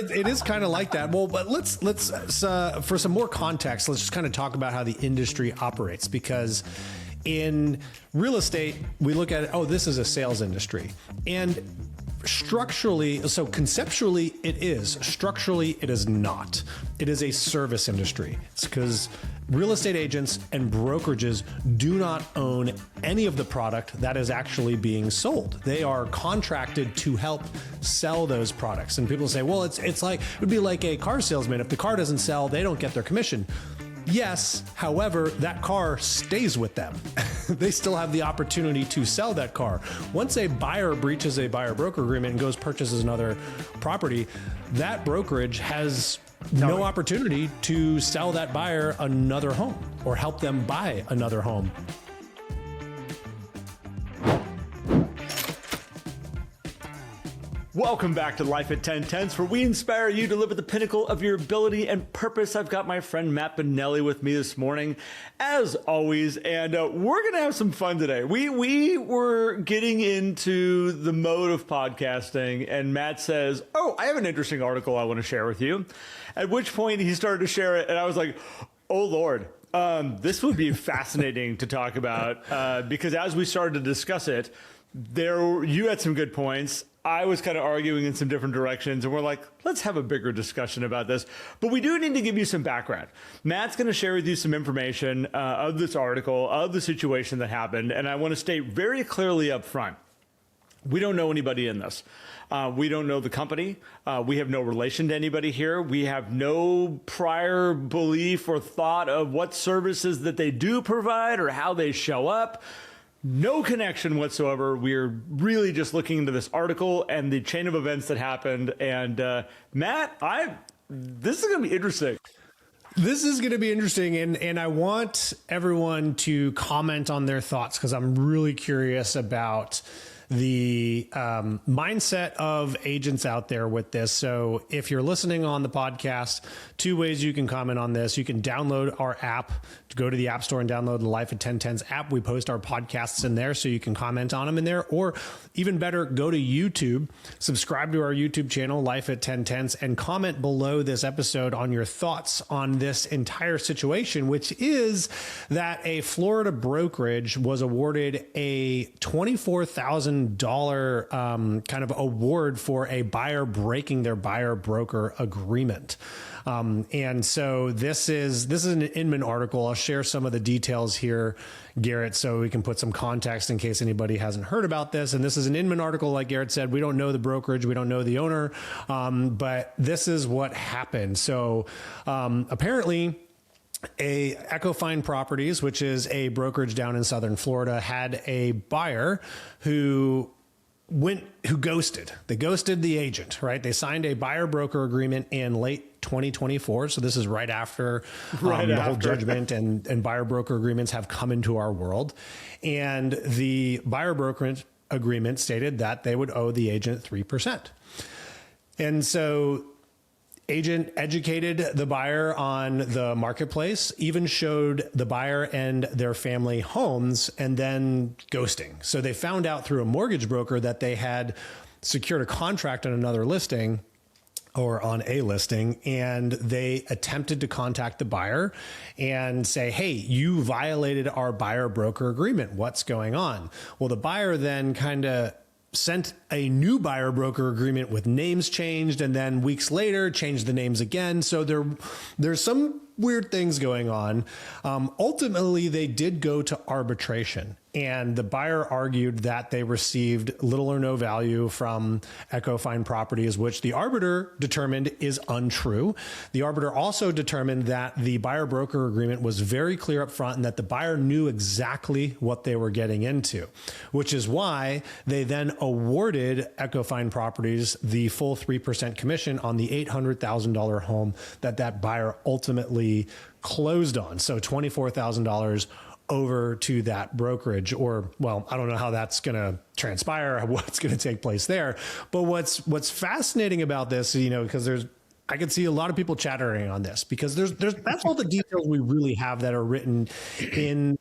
it is kind of like that. Well, but let's for some more context, let's just kind of talk about how the industry operates, because in real estate, we look at it, oh, this is a sales industry. And structurally, so conceptually it is, structurally it is not. It is a service industry. It's because real estate agents and brokerages do not own any of the product that is actually being sold. They are contracted to help sell those products. And people say, well, it's like, it would be like a car salesman. If the car doesn't sell, they don't get their commission. Yes, however, that car stays with them. They still have the opportunity to sell that car. Once a buyer breaches a buyer-broker agreement and goes purchases another property, that brokerage has no opportunity to sell that buyer another home or help them buy another home. Welcome back to Life at 10/10s, where we inspire you to live at the pinnacle of your ability and purpose. I've got my friend Matt Benelli with me this morning, as always, and we're going to have some fun today. We were getting into the mode of podcasting, and Matt says, oh, I have an interesting article I want to share with you, at which point he started to share it, and I was like, oh, Lord. This would be fascinating to talk about because as we started to discuss it, you had some good points. I was kind of arguing in some different directions, and we're like, let's have a bigger discussion about this. But we do need to give you some background. Matt's going to share with you some information of this article, of the situation that happened, and I want to state very clearly up front, we don't know anybody in this. We don't know the company. We have no relation to anybody here. We have no prior belief or thought of what services that they do provide or how they show up. No connection whatsoever. We're really just looking into this article and the chain of events that happened. And Matt, this is going to be interesting. This is going to be interesting, and I want everyone to comment on their thoughts because I'm really curious about the mindset of agents out there with this. So if you're listening on the podcast, two ways you can comment on this. You can download our app, go to the App Store and download the Life at 10/10s app. We post our podcasts in there so you can comment on them in there. Or even better, go to YouTube, subscribe to our YouTube channel, Life at 10/10s, and comment below this episode on your thoughts on this entire situation, which is that a Florida brokerage was awarded a $24,000 kind of award for a buyer breaking their buyer broker agreement. And so this is an Inman article. I'll share some of the details here, Garrett, so we can put some context in case anybody hasn't heard about this. And this is an Inman article. Like Garrett said, we don't know the brokerage. We don't know the owner. But this is what happened. So apparently Ecofine Properties, which is a brokerage down in Southern Florida, had a buyer who ghosted. They ghosted the agent, right? They signed a buyer broker agreement in late 2024. So this is right after the whole judgment and buyer broker agreements have come into our world. And the buyer broker agreement stated that they would owe the agent 3%. And so agent educated the buyer on the marketplace, even showed the buyer and their family homes, and then ghosting. So they found out through a mortgage broker that they had secured a contract on another listing or on a listing, and they attempted to contact the buyer and say, hey, you violated our buyer broker agreement. What's going on? Well, the buyer then kind of sent a new buyer broker agreement with names changed, and then weeks later changed the names again. So there's some weird things going on. Ultimately, they did go to arbitration, and the buyer argued that they received little or no value from Ecofine Properties, which the arbiter determined is untrue. The arbiter also determined that the buyer broker agreement was very clear up front and that the buyer knew exactly what they were getting into, which is why they then awarded Ecofine Properties the full 3% commission on the $800,000 home that buyer ultimately closed on. So $24,000 over to that brokerage, or, well, I don't know how that's going to transpire, what's going to take place there. But what's fascinating about this, because there's I could see a lot of people chattering on this because that's all the details we really have that are written in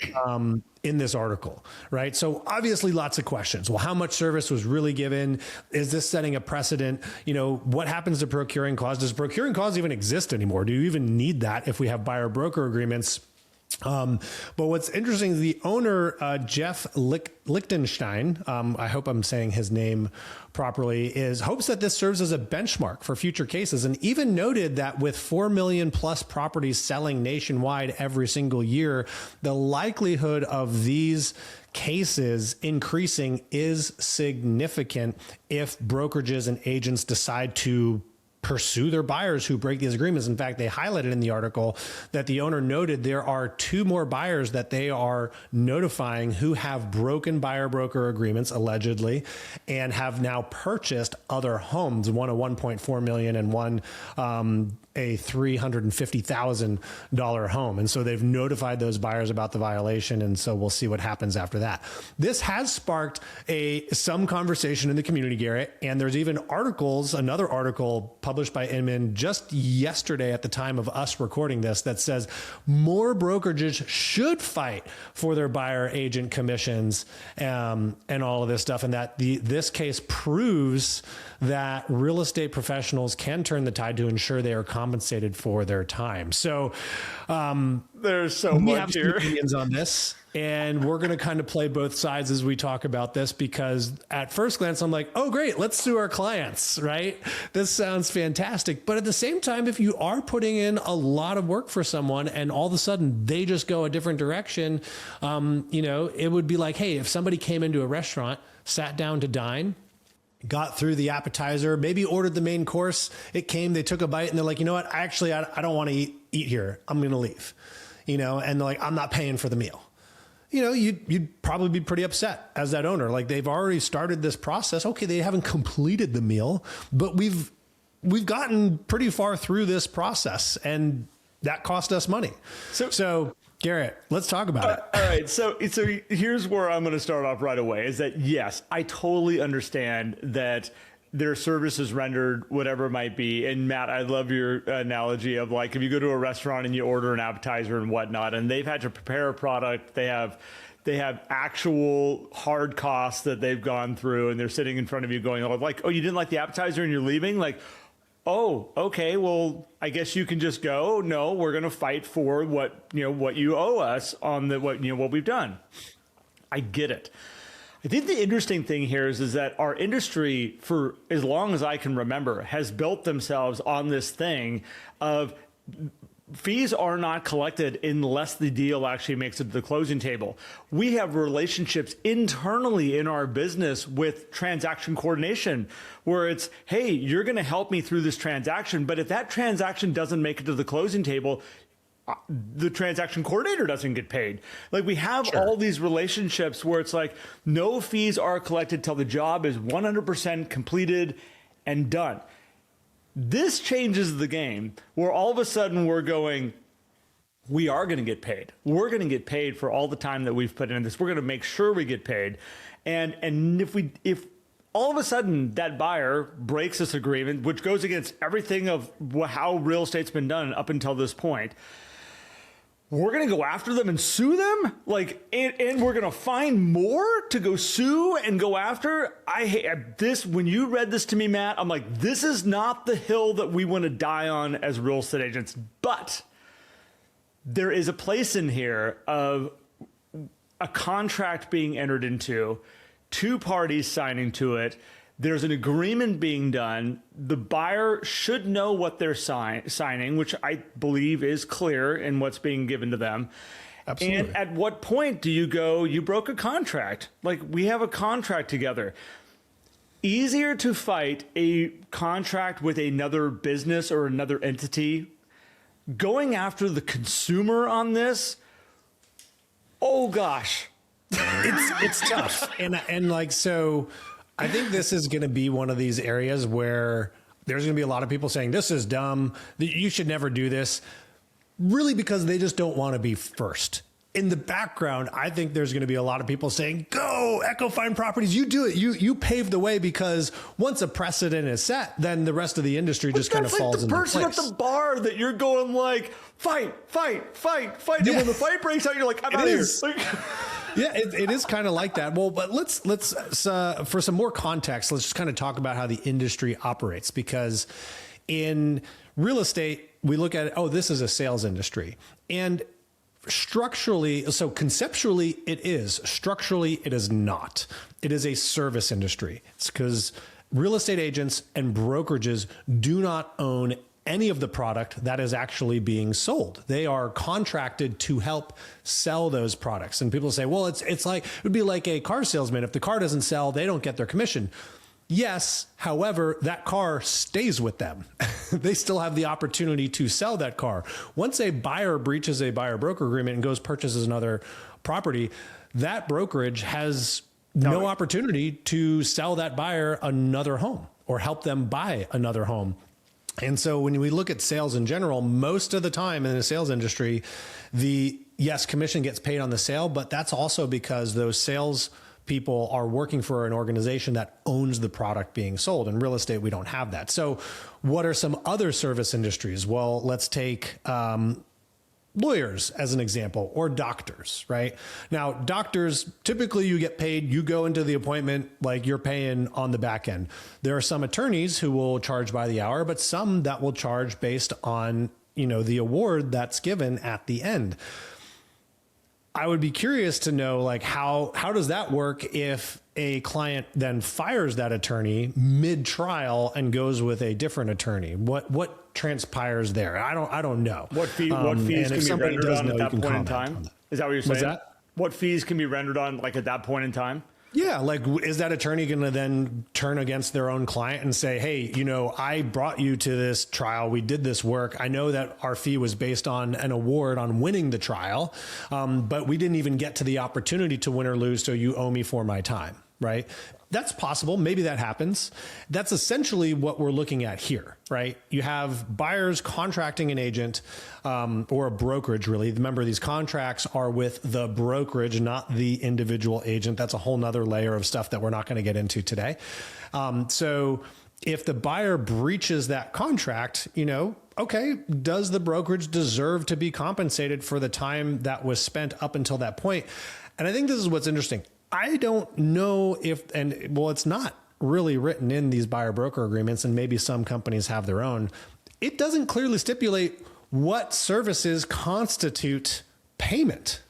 this article, right? So obviously lots of questions. Well, how much service was really given? Is this setting a precedent? What happens to procuring clause? Does procuring clause even exist anymore? Do you even need that if we have buyer broker agreements? But what's interesting is the owner, Jeff Lichtenstein, I hope I'm saying his name properly, hopes that this serves as a benchmark for future cases, and even noted that with 4 million plus properties selling nationwide every single year, the likelihood of these cases increasing is significant if brokerages and agents decide to pursue their buyers who break these agreements. In fact, they highlighted in the article that the owner noted there are 2 more buyers that they are notifying who have broken buyer broker agreements allegedly and have now purchased other homes, one a $1.4 million and one a $350,000 home. And so they've notified those buyers about the violation. And so we'll see what happens after that. This has sparked some conversation in the community, Garrett. And there's even another article published by Inman just yesterday at the time of us recording this that says more brokerages should fight for their buyer agent commissions and all of this stuff. And that this case proves that real estate professionals can turn the tide to ensure they are compensated for their time. So there's so much here. Opinions on this, and we're going to kind of play both sides as we talk about this, because at first glance, I'm like, oh, great, let's sue our clients, right? This sounds fantastic. But at the same time, if you are putting in a lot of work for someone and all of a sudden they just go a different direction, it would be like, hey, if somebody came into a restaurant, sat down to dine, got through the appetizer, maybe ordered the main course. It came, they took a bite, and they're like, you know what? I don't want to eat here. I'm going to leave, and they're like, I'm not paying for the meal. You'd probably be pretty upset as that owner. Like, they've already started this process. Okay, they haven't completed the meal, but we've gotten pretty far through this process, and that cost us money. So Garrett, let's talk about it. All right. So here's where I'm going to start off right away is that, yes, I totally understand that their services rendered, whatever it might be. And Matt, I love your analogy of, like, if you go to a restaurant and you order an appetizer and whatnot, and they've had to prepare a product, they have actual hard costs that they've gone through, and they're sitting in front of you going, oh, you didn't like the appetizer and you're leaving? Like, oh, okay, well, I guess you can just go. No, we're going to fight for what you owe us on what we've done. I get it. I think the interesting thing here is that our industry, for as long as I can remember, has built themselves on this thing of fees are not collected unless the deal actually makes it to the closing table. We have relationships internally in our business with transaction coordination where it's, hey, you're going to help me through this transaction, but if that transaction doesn't make it to the closing table, the transaction coordinator doesn't get paid. Like, we have all these relationships where it's like no fees are collected till the job is 100% completed and done. This changes the game where all of a sudden we're going, we are going to get paid. We're going to get paid for all the time that we've put into this. We're going to make sure we get paid. And if all of a sudden that buyer breaks this agreement, which goes against everything of how real estate's been done up until this point, we're going to go after them and sue them? Like, and we're going to find more to go sue and go after? I hate this. When you read this to me, Matt, I'm like, this is not the hill that we want to die on as real estate agents. But there is a place in here of a contract being entered into, 2 parties signing to it. There's an agreement being done. The buyer should know what they're signing, which I believe is clear in what's being given to them. Absolutely. And at what point do you go, you broke a contract? Like, we have a contract together. Easier to fight a contract with another business or another entity. Going after the consumer on this, oh gosh. It's tough. And like, so I think this is going to be one of these areas where there's going to be a lot of people saying this is dumb, that you should never do this, really, because they just don't want to be first. in the background, I think there's going to be a lot of people saying, go Echo-Find Properties. You do it. You pave the way, because once a precedent is set, then the rest of the industry just kind of falls into place. That's like the person at the bar that you're going like, fight. And when the fight breaks out, you're like, I'm out of here. Yeah, it is kind of like that. Well, but let's for some more context, let's just kind of talk about how the industry operates, because in real estate, we look at it, oh, this is a sales industry. And structurally, so conceptually it is, structurally it is not. It is a service industry. It's because real estate agents and brokerages do not own any of the product that is actually being sold. They are contracted to help sell those products. And people say, well, it's like, it would be like a car salesman. If the car doesn't sell, they don't get their commission. Yes. However, that car stays with them. They still have the opportunity to sell that car. Once a buyer breaches a buyer broker agreement and goes purchases another property, that brokerage has no opportunity to sell that buyer another home or help them buy another home. And so when we look at sales in general, most of the time in the sales industry, yes, commission gets paid on the sale, but that's also because those sales people are working for an organization that owns the product being sold. In real estate, we don't have that. So what are some other service industries? Well, let's take lawyers as an example, or doctors, right? Now, doctors, typically you get paid, you go into the appointment like you're paying on the back end. There are some attorneys who will charge by the hour, but some that will charge based on, the award that's given at the end. I would be curious to know, like, how does that work if a client then fires that attorney mid-trial and goes with a different attorney? What transpires there? I don't know. What fees can be rendered on at that point in time? Is that what you're saying? What's that? What fees can be rendered on, like, at that point in time? Yeah, like, is that attorney going to then turn against their own client and say, hey, I brought you to this trial. We did this work. I know that our fee was based on an award on winning the trial, but we didn't even get to the opportunity to win or lose, so you owe me for my time, right? That's possible. Maybe that happens. That's essentially what we're looking at here, right? You have buyers contracting an agent or a brokerage, really. Remember, these contracts are with the brokerage, not the individual agent. That's a whole nother layer of stuff that we're not going to get into today. So if the buyer breaches that contract, okay, does the brokerage deserve to be compensated for the time that was spent up until that point? And I think this is what's interesting. I don't know it's not really written in these buyer broker agreements, and maybe some companies have their own. It doesn't clearly stipulate what services constitute payment,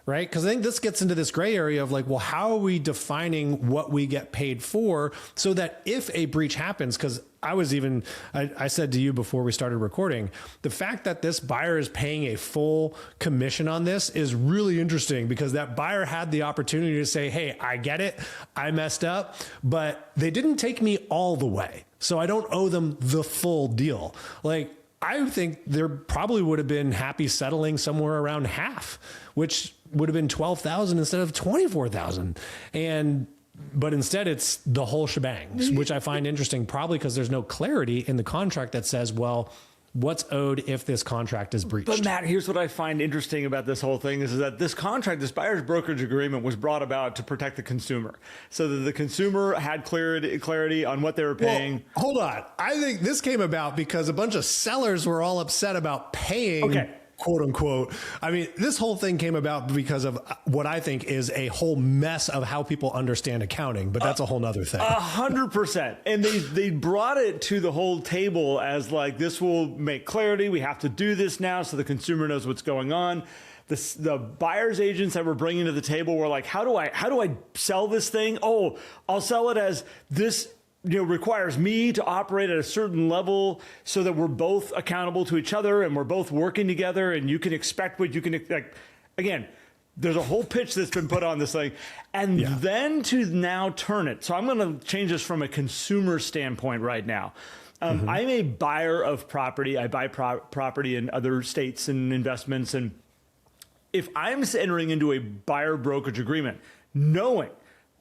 right? Because I think this gets into this gray area of like, well, how are we defining what we get paid for so that if a breach happens, because I said to you before we started recording, the fact that this buyer is paying a full commission on this is really interesting, because that buyer had the opportunity to say, hey, I get it, I messed up, but they didn't take me all the way, so I don't owe them the full deal. Like, I think there probably would have been happy settling somewhere around half, which would have been $12,000 instead of $24,000. But instead it's the whole shebang, which I find interesting, probably because there's no clarity in the contract that says, well, what's owed if this contract is breached. But Matt, here's what I find interesting about this whole thing is that this contract, this buyer's brokerage agreement, was brought about to protect the consumer, so that the consumer had clarity on what they were paying. Well, hold on. I think this came about because a bunch of sellers were all upset about paying. Okay. Quote unquote. I mean, this whole thing came about because of what I think is a whole mess of how people understand accounting, but that's a whole nother thing. 100%. And they brought it to the whole table as like, this will make clarity. We have to do this now so the consumer knows what's going on. The buyer's agents that we're bringing to the table were like, how do I sell this thing? Oh, I'll sell it as this, requires me to operate at a certain level so that we're both accountable to each other and we're both working together, and you can expect what you can, like, again, there's a whole pitch that's been put on this thing. And then to now turn it. So I'm going to change this from a consumer standpoint right now. I'm a buyer of property. I buy property in other states and investments. And if I'm entering into a buyer brokerage agreement, knowing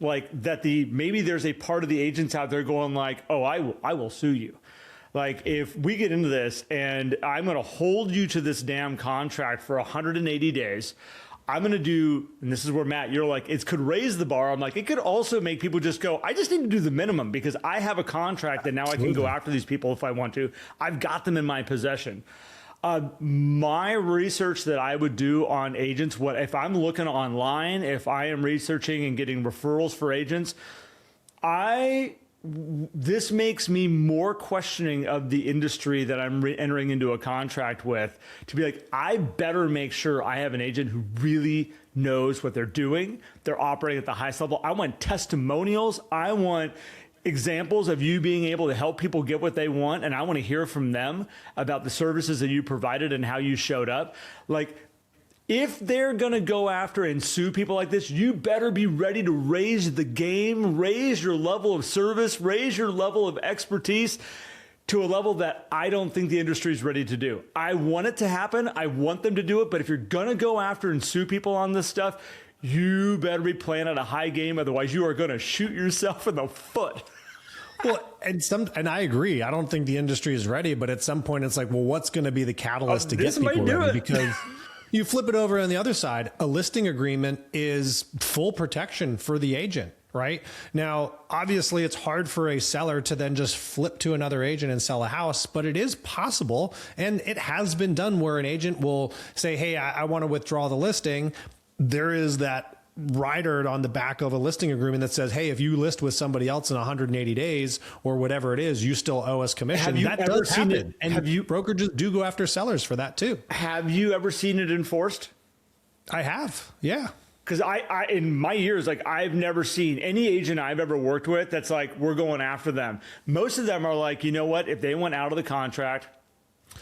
like that maybe there's a part of the agents out there going like, oh, I will sue you. Like, if we get into this and I'm going to hold you to this damn contract for 180 days, I'm going to do, and this is where Matt, you're like, it could raise the bar. I'm like, it could also make people just go, I just need to do the minimum because I have a contract and now I can go after these people if I want to. I've got them in my possession. My research that I would do on agents, what if I'm looking online, if I am researching and getting referrals for agents, this makes me more questioning of the industry that I'm entering into a contract with, to be like, I better make sure I have an agent who really knows what they're doing. They're operating at the highest level. I want testimonials. I want examples of you being able to help people get what they want. And I want to hear from them about the services that you provided and how you showed up. Like, if they're going to go after and sue people like this, you better be ready to raise the game, raise your level of service, raise your level of expertise to a level that I don't think the industry is ready to do. I want it to happen. I want them to do it. But if you're going to go after and sue people on this stuff, you better be playing at a high game. Otherwise, you are going to shoot yourself in the foot. Well, and I agree. I don't think the industry is ready. But at some point, it's like, well, what's going to be the catalyst to get people ready? Because you flip it over on the other side, a listing agreement is full protection for the agent, right? Now, obviously, it's hard for a seller to then just flip to another agent and sell a house, but it is possible. And it has been done where an agent will say, hey, I want to withdraw the listing. There is that rider on the back of a listing agreement that says, hey, if you list with somebody else in 180 days or whatever it is, you still owe us commission. That does happen. And brokerages do go after sellers for that too. Have you ever seen it enforced? I have. Yeah. Because I in my years, like, I've never seen any agent I've ever worked with that's like, we're going after them. Most of them are like, you know what? If they went out of the contract,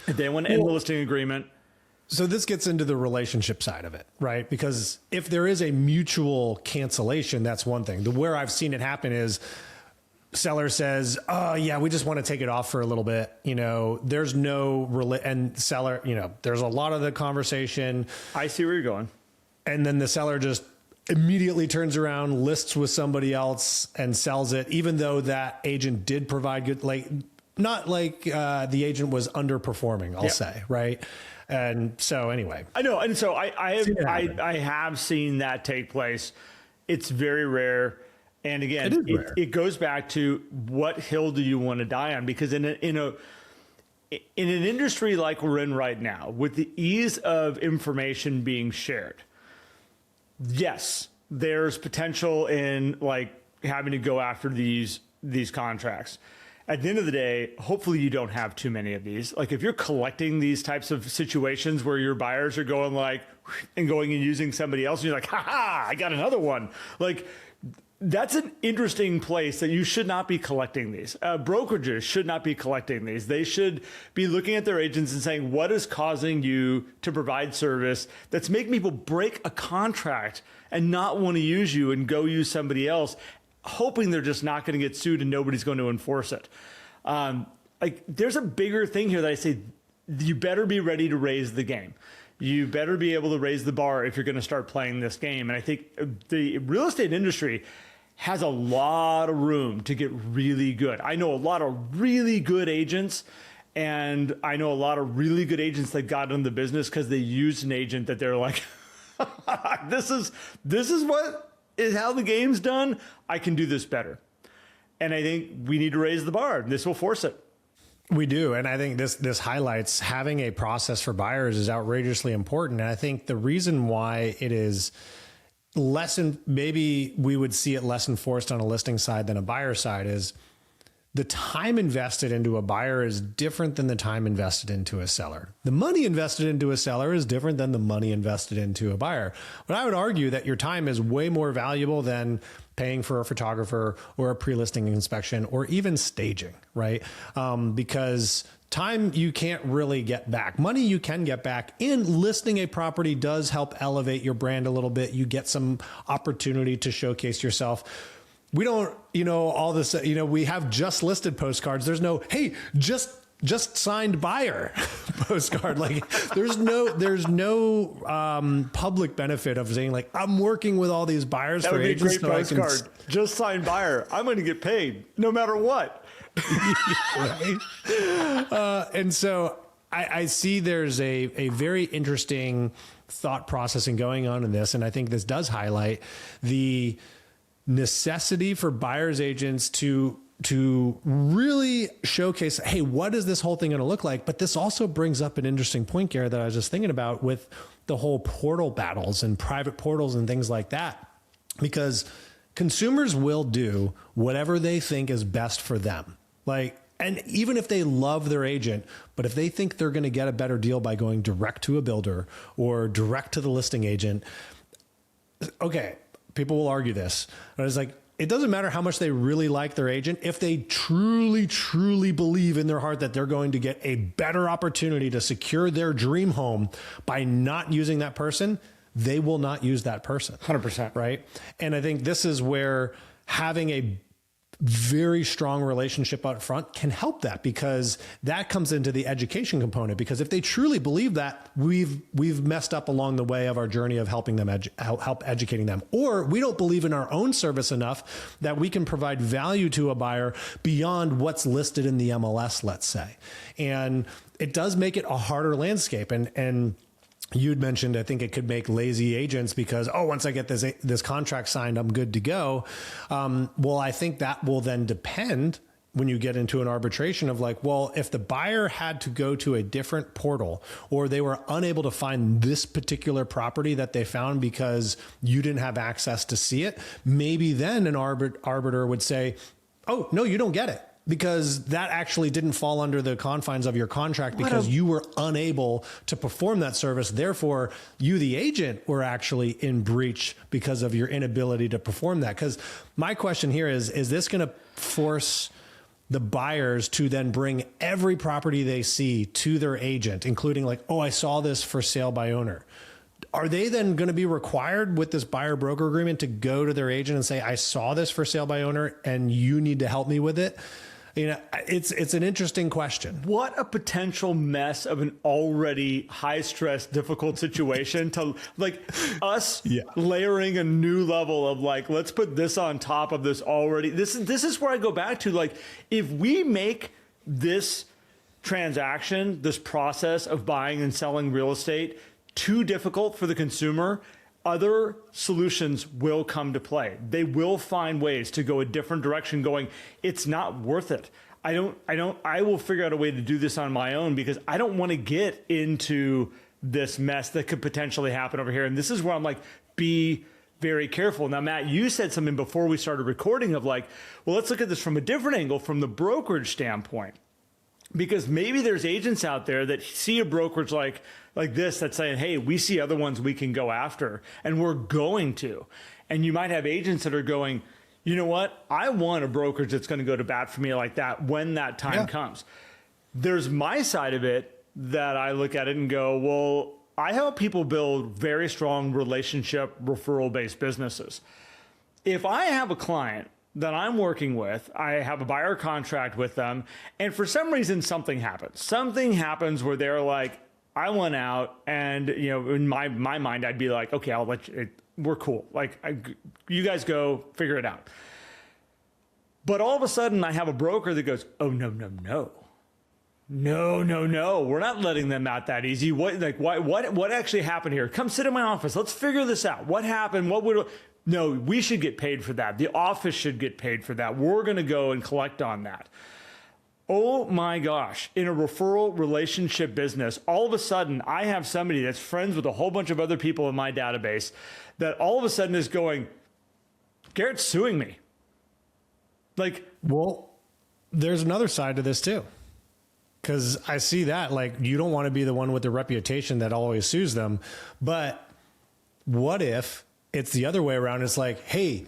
if they went in the listing agreement. So this gets into the relationship side of it, right? Because if there is a mutual cancellation, that's one thing. Where I've seen it happen is seller says, oh yeah, we just want to take it off for a little bit. You know, there's no, and seller, you know, there's a lot of the conversation. I see where you're going. And then the seller just immediately turns around, lists with somebody else and sells it, even though that agent did provide good, like, not like the agent was underperforming, I'll say, right? And so anyway, I know. And so I have seen that take place. It's very rare. And again, it goes back to what hill do you want to die on? Because in an industry like we're in right now, with the ease of information being shared, yes, there's potential in like having to go after these contracts. At the end of the day, hopefully you don't have too many of these. Like, if you're collecting these types of situations where your buyers are going like, and going and using somebody else, and you're like, ha, I got another one. Like, that's an interesting place that you should not be collecting these. Brokerages should not be collecting these. They should be looking at their agents and saying, what is causing you to provide service that's making people break a contract and not want to use you and go use somebody else, hoping they're just not going to get sued and nobody's going to enforce it. Like, there's a bigger thing here that I say, you better be ready to raise the game. You better be able to raise the bar if you're going to start playing this game. And I think the real estate industry has a lot of room to get really good. I know a lot of really good agents, and I know a lot of really good agents that got into the business because they used an agent that they're like, this is what is how the game's done. I can do this better. And I think we need to raise the bar. This will force it. We do. And I think this highlights having a process for buyers is outrageously important. And I think the reason why it is maybe we would see it less enforced on a listing side than a buyer side, is the time invested into a buyer is different than the time invested into a seller. The money invested into a seller is different than the money invested into a buyer. But I would argue that your time is way more valuable than paying for a photographer or a pre-listing inspection or even staging, right? Because time you can't really get back. Money you can get back. And listing a property does help elevate your brand a little bit. You get some opportunity to showcase yourself. We don't, all this, we have just listed postcards. There's no, hey, just signed buyer postcard. Like, there's no public benefit of saying like, I'm working with all these buyers for agents. That would be a great postcard. Just signed buyer. I'm going to get paid no matter what. Right. And so I see there's a very interesting thought processing going on in this. And I think this does highlight the necessity for buyer's agents to really showcase, hey, what is this whole thing going to look like? But this also brings up an interesting point, Garrett, that I was just thinking about with the whole portal battles and private portals and things like that, because consumers will do whatever they think is best for them. And even if they love their agent, but if they think they're going to get a better deal by going direct to a builder or direct to the listing agent, okay, people will argue this. But it's like, it doesn't matter how much they really like their agent. If they truly, truly believe in their heart that they're going to get a better opportunity to secure their dream home by not using that person, they will not use that person. 100%. Right. And I think this is where having a very strong relationship up front can help that, because that comes into the education component. Because if they truly believe that, we've messed up along the way of our journey of helping them help educating them, or we don't believe in our own service enough that we can provide value to a buyer beyond what's listed in the MLS, let's say. And it does make it a harder landscape. And you'd mentioned, I think it could make lazy agents because, once I get this contract signed, I'm good to go. Well, I think that will then depend when you get into an arbitration of like, well, if the buyer had to go to a different portal or they were unable to find this particular property that they found because you didn't have access to see it, maybe then an arbiter would say, oh, no, you don't get it, because that actually didn't fall under the confines of your contract because you were unable to perform that service. Therefore, you, the agent, were actually in breach because of your inability to perform that. Because my question here is this going to force the buyers to then bring every property they see to their agent, including like, I saw this for sale by owner? Are they then going to be required with this buyer broker agreement to go to their agent and say, I saw this for sale by owner and you need to help me with it? It's an interesting question. What a potential mess of an already high stress, difficult situation to like us layering a new level of like, let's put this on top of this already. This is where I go back to, like, if we make this transaction, this process of buying and selling real estate too difficult for the consumer, other solutions will come to play. They will find ways to go a different direction, going, it's not worth it. I will figure out a way to do this on my own because I don't want to get into this mess that could potentially happen over here. And this is where I'm like, be very careful. Now, Matt, you said something before we started recording of like, well, let's look at this from a different angle, from the brokerage standpoint. Because maybe there's agents out there that see a brokerage like this that's saying, hey, we see other ones we can go after, and we're going to. And you might have agents that are going, you know what? I want a brokerage that's going to go to bat for me like that when that time comes. There's my side of it that I look at it and go, well, I help people build very strong relationship referral-based businesses. If I have a client that I'm working with, I have a buyer contract with them, and for some reason something happens. Something happens where they're like, I want out, and in my mind, I'd be like, okay, I'll let you. We're cool. Like, you guys go figure it out. But all of a sudden, I have a broker that goes, oh no, we're not letting them out that easy. What actually happened here? Come sit in my office. Let's figure this out. What happened? No, we should get paid for that. The office should get paid for that. We're going to go and collect on that. Oh my gosh. In a referral relationship business, all of a sudden I have somebody that's friends with a whole bunch of other people in my database that all of a sudden is going, Garrett's suing me. Well, there's another side to this too. Because I see that, like, you don't want to be the one with the reputation that always sues them. But what if it's the other way around? It's like, hey,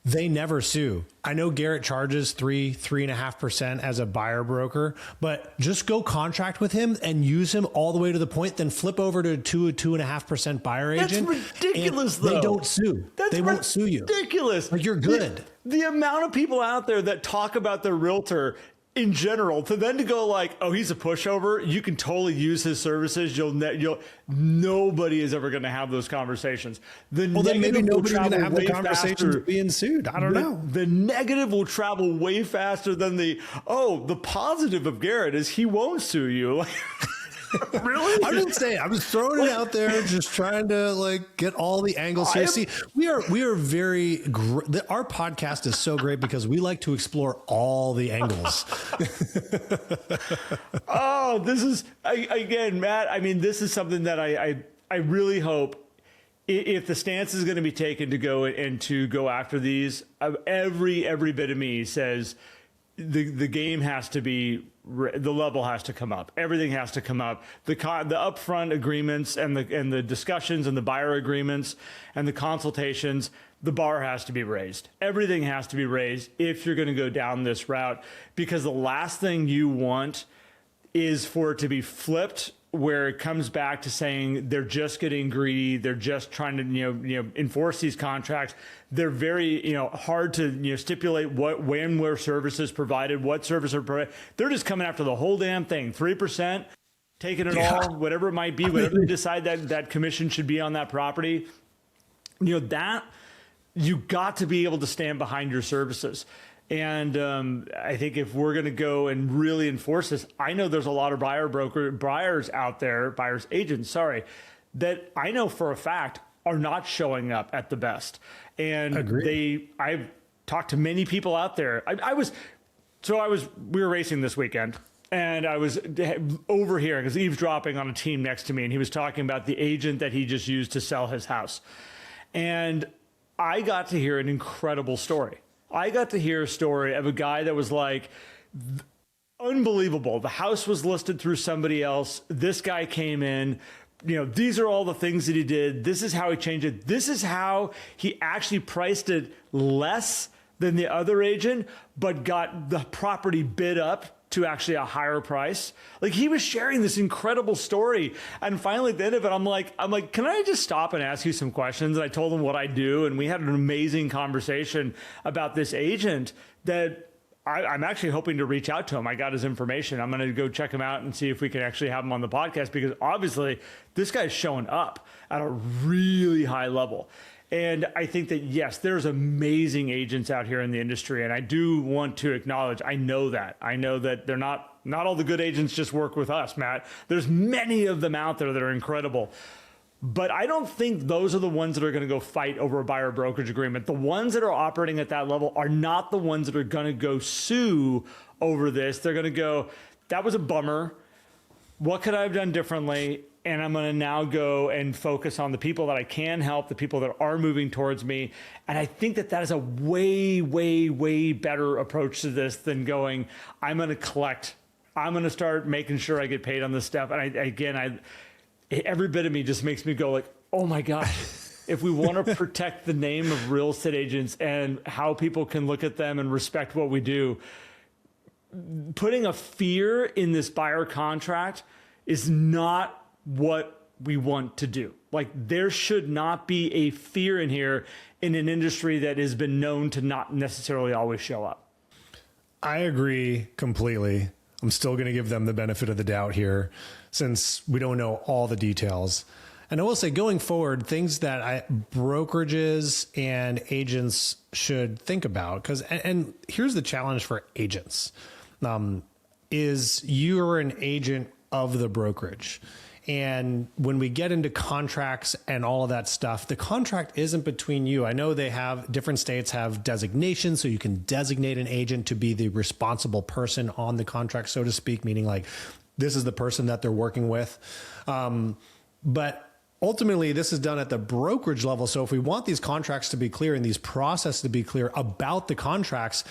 they never sue. I know Garrett charges 3.5% as a buyer broker, but just go contract with him and use him all the way to the point, then flip over to 2.5% buyer agent. That's ridiculous, though. They don't sue. They won't sue you. Ridiculous. Like, you're good. The amount of people out there that talk about their realtor in general, to then to go like, oh, he's a pushover, you can totally use his services. Nobody is ever going to have those conversations. Then maybe nobody's going to have the conversations being sued. I don't know. The negative will travel way faster than the positive of Garrett is he won't sue you. Really? I'm just saying, I'm just throwing it out there, just trying to like get all the angles here. See, we are very, our podcast is so great because we like to explore all the angles. Oh, this is, again, Matt, I mean, this is something that I really hope, if the stance is going to be taken to go and to go after these, every bit of me says the game has to be, the level has to come up. Everything has to come up. The upfront agreements and the discussions and the buyer agreements and the consultations, the bar has to be raised. Everything has to be raised if you're going to go down this route, because the last thing you want is for it to be flipped, where it comes back to saying they're just getting greedy. They're just trying to, enforce these contracts. They're very, hard to, stipulate where services provided, what services are provided. They're just coming after the whole damn thing. 3%, taking it all, whatever it might be, whatever they decide that commission should be on that property. That you got to be able to stand behind your services. And I think if we're going to go and really enforce this, I know there's a lot of buyers out there, buyers agents, that I know for a fact are not showing up at the best. And I've talked to many people out there. We were racing this weekend, and I was overhearing, because eavesdropping on a team next to me, and he was talking about the agent that he just used to sell his house. And I got to hear an incredible story. I got to hear a story of a guy that was like, unbelievable. The house was listed through somebody else. This guy came in. These are all the things that he did. This is how he changed it. This is how he actually priced it less than the other agent, but got the property bid up to actually a higher price. Like, he was sharing this incredible story. And finally at the end of it, I'm like, can I just stop and ask you some questions? And I told him what I do. And we had an amazing conversation about this agent that I'm actually hoping to reach out to him. I got his information. I'm going to go check him out and see if we can actually have him on the podcast, because obviously this guy's showing up at a really high level. And I think that, yes, there's amazing agents out here in the industry. And I do want to acknowledge, I know that they're not all the good agents just work with us, Matt. There's many of them out there that are incredible. But I don't think those are the ones that are going to go fight over a buyer brokerage agreement. The ones that are operating at that level are not the ones that are going to go sue over this. They're going to go, that was a bummer. What could I have done differently? And I'm going to now go and focus on the people that I can help, the people that are moving towards me. And I think that is a way, way, way better approach to this than going, I'm going to collect. I'm going to start making sure I get paid on this stuff. And every bit of me just makes me go like, oh my God, if we want to protect the name of real estate agents and how people can look at them and respect what we do, putting a fear in this buyer contract is not what we want to do. Like, there should not be a fear in here in an industry that has been known to not necessarily always show up. I agree completely. I'm still going to give them the benefit of the doubt here, since we don't know all the details. And I will say, going forward, things that brokerages and agents should think about, because, and here's the challenge for agents, is you're an agent of the brokerage. And when we get into contracts and all of that stuff, the contract isn't between you. I know different states have designations, so you can designate an agent to be the responsible person on the contract, so to speak, meaning like this is the person that they're working with. But ultimately, this is done at the brokerage level. So if we want these contracts to be clear and these processes to be clear about the contracts,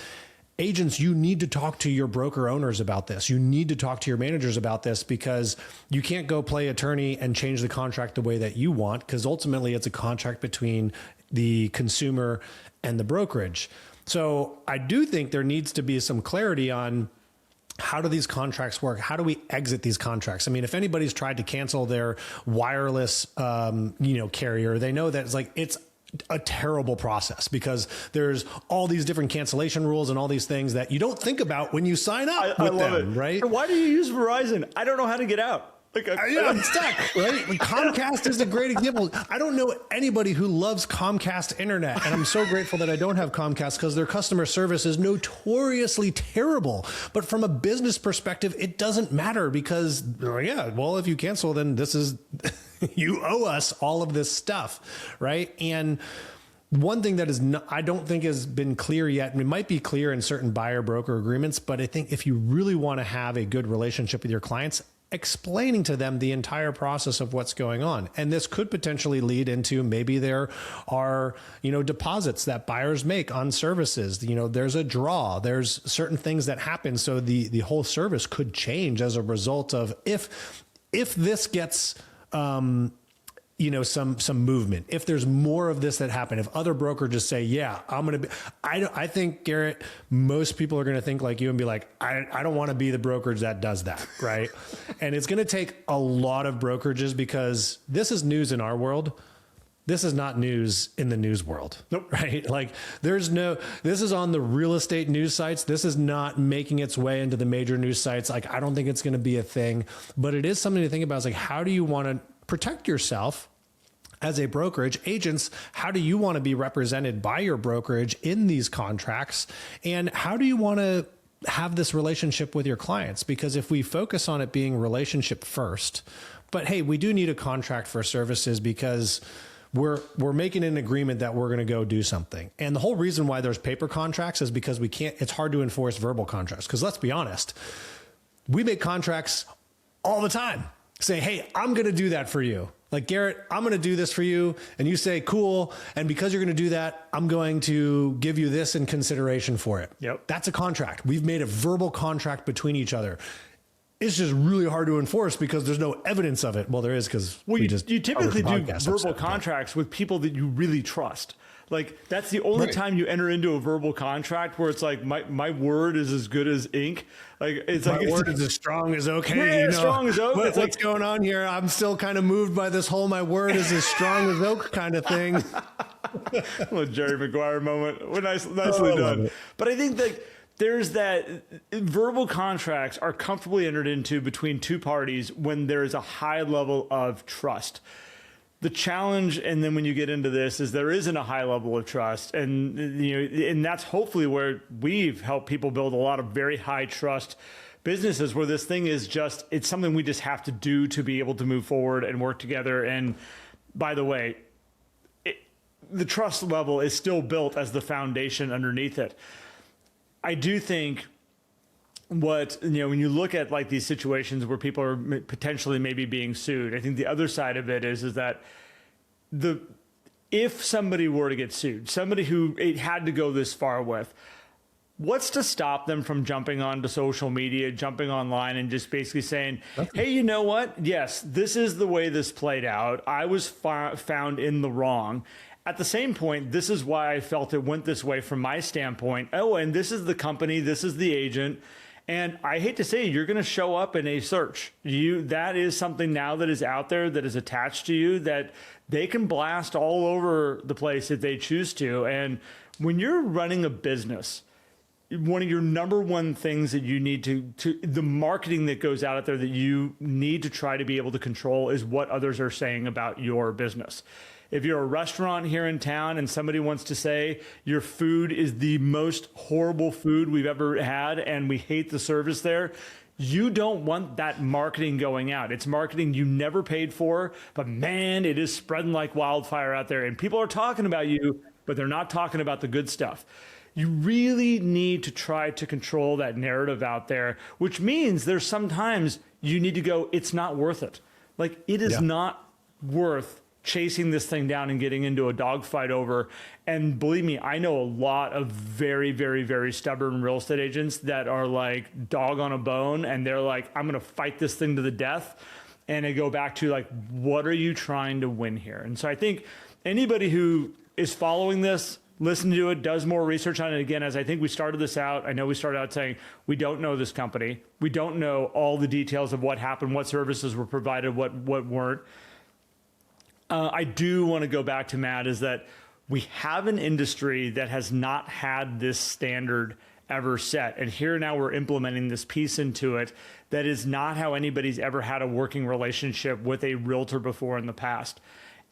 agents, you need to talk to your broker owners about this. You need to talk to your managers about this, because you can't go play attorney and change the contract the way that you want, because ultimately it's a contract between the consumer and the brokerage. So I do think there needs to be some clarity on how do these contracts work? How do we exit these contracts? I mean, if anybody's tried to cancel their wireless, carrier, they know that it's a terrible process, because there's all these different cancellation rules and all these things that you don't think about when you sign up with them, right? Why do you use Verizon? I don't know how to get out. Yeah, I'm stuck, right? Like, Comcast is a great example. I don't know anybody who loves Comcast internet, and I'm so grateful that I don't have Comcast because their customer service is notoriously terrible. But from a business perspective, it doesn't matter because, well, if you cancel, then this is, you owe us all of this stuff, right? And one thing that is I don't think has been clear yet, and it might be clear in certain buyer broker agreements, but I think if you really want to have a good relationship with your clients, explaining to them the entire process of what's going on. And this could potentially lead into maybe there are, deposits that buyers make on services. There's a draw, there's certain things that happen. So the whole service could change as a result of if this gets, some movement, if there's more of this that happen, if other brokerages say, yeah, I'm going to be, I think, Garrett, most people are going to think like you and be like, I don't want to be the brokerage that does that. Right. And it's going to take a lot of brokerages because this is news in our world. This is not news in the news world. Nope. Right. Like this is on the real estate news sites. This is not making its way into the major news sites. Like, I don't think it's going to be a thing, but it is something to think about. It's like, how do you want to protect yourself as a brokerage? Agents, how do you want to be represented by your brokerage in these contracts? And how do you want to have this relationship with your clients? Because if we focus on it being relationship first, but hey, we do need a contract for services because we're making an agreement that we're going to go do something. And the whole reason why there's paper contracts is because it's hard to enforce verbal contracts. Because let's be honest, we make contracts all the time. Say, hey, I'm going to do that for you. Like, Garrett, I'm going to do this for you. And you say, cool. And because you're going to do that, I'm going to give you this in consideration for it. Yep. That's a contract. We've made a verbal contract between each other. It's just really hard to enforce because there's no evidence of it. Well, there is because you typically do verbal contracts with people that you really trust. Like, that's the only time you enter into a verbal contract where it's like, my word is as good as ink. Like, it's my word is as strong as okay. Yeah, strong as oak. What's going on here? I'm still kind of moved by this whole my word is as strong as oak kind of thing. A little Jerry Maguire moment. Well, nicely done. But I think that there's that verbal contracts are comfortably entered into between two parties when there is a high level of trust. The challenge, and then when you get into this, is there isn't a high level of trust, and and that's hopefully where we've helped people build a lot of very high trust businesses, where this thing is just, it's something we just have to do to be able to move forward and work together. And by the way, the trust level is still built as the foundation underneath it. I do think when you look at like these situations where people are potentially maybe being sued, I think the other side of it is that if somebody were to get sued, somebody who it had to go this far with, what's to stop them from jumping onto social media, jumping online and just basically saying, hey, you know what? Yes, this is the way this played out. I was found in the wrong. At the same point, this is why I felt it went this way from my standpoint. Oh, and this is the company, this is the agent. And I hate to say, you're going to show up in a search. That is something now that is out there that is attached to you that they can blast all over the place if they choose to. And when you're running a business, one of your number one things that you need to the marketing that goes out there that you need to try to be able to control is what others are saying about your business. If you're a restaurant here in town and somebody wants to say your food is the most horrible food we've ever had and we hate the service there, you don't want that marketing going out. It's marketing you never paid for, but man, it is spreading like wildfire out there. And people are talking about you, but they're not talking about the good stuff. You really need to try to control that narrative out there, which means there's sometimes you need to go, it's not worth it. Like, it is not worth chasing this thing down and getting into a dogfight over. And believe me, I know a lot of very, very, very stubborn real estate agents that are like dog on a bone, and they're like, I'm going to fight this thing to the death. And they go back to like, what are you trying to win here? And so I think anybody who is following this, listen to it, does more research on it. Again, as I think we started this out, I know we started out saying we don't know this company. We don't know all the details of what happened, what services were provided, what weren't. I do want to go back to Matt, is that we have an industry that has not had this standard ever set. And here now we're implementing this piece into it that is not how anybody's ever had a working relationship with a realtor before in the past.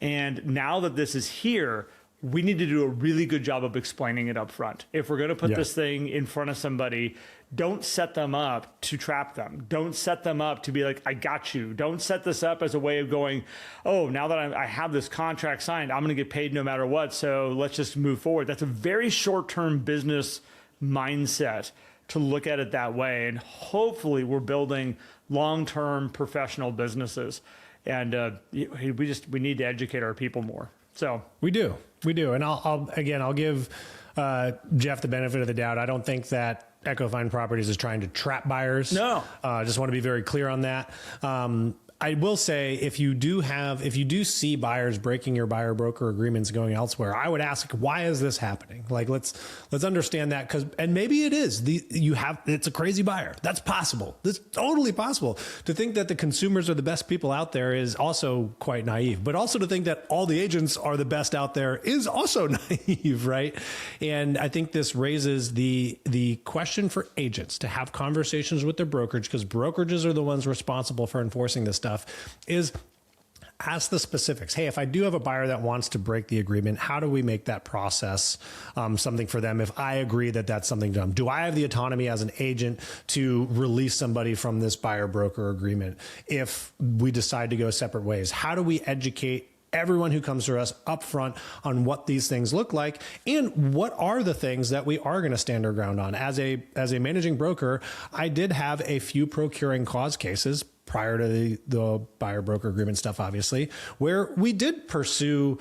And now that this is here, we need to do a really good job of explaining it up front. If we're going to put this thing in front of somebody, don't set them up to trap them. Don't set them up to be like, I got you. Don't set this up as a way of going, oh, now that I have this contract signed, I'm going to get paid no matter what. So let's just move forward. That's a very short-term business mindset to look at it that way. And hopefully we're building long-term professional businesses. And we need to educate our people more. So we do. And I'll give Jeff the benefit of the doubt. I don't think that Echo-Fine Properties is trying to trap buyers. No. I just want to be very clear on that. I will say, if you do see buyers breaking your buyer broker agreements going elsewhere, I would ask, why is this happening? Like, let's understand that, and maybe it is it's a crazy buyer. That's possible. That's totally possible. To think that the consumers are the best people out there is also quite naive, but also to think that all the agents are the best out there is also naive, right? And I think this raises the question for agents to have conversations with their brokerage, because brokerages are the ones responsible for enforcing this stuff, is ask the specifics. Hey, if I do have a buyer that wants to break the agreement, how do we make that process something for them? If I agree that that's something to them, do I have the autonomy as an agent to release somebody from this buyer broker agreement if we decide to go separate ways? How do we educate everyone who comes to us upfront on what these things look like, and what are the things that we are going to stand our ground on? As a managing broker, I did have a few procuring cause cases prior to the buyer broker agreement stuff, obviously, where we did pursue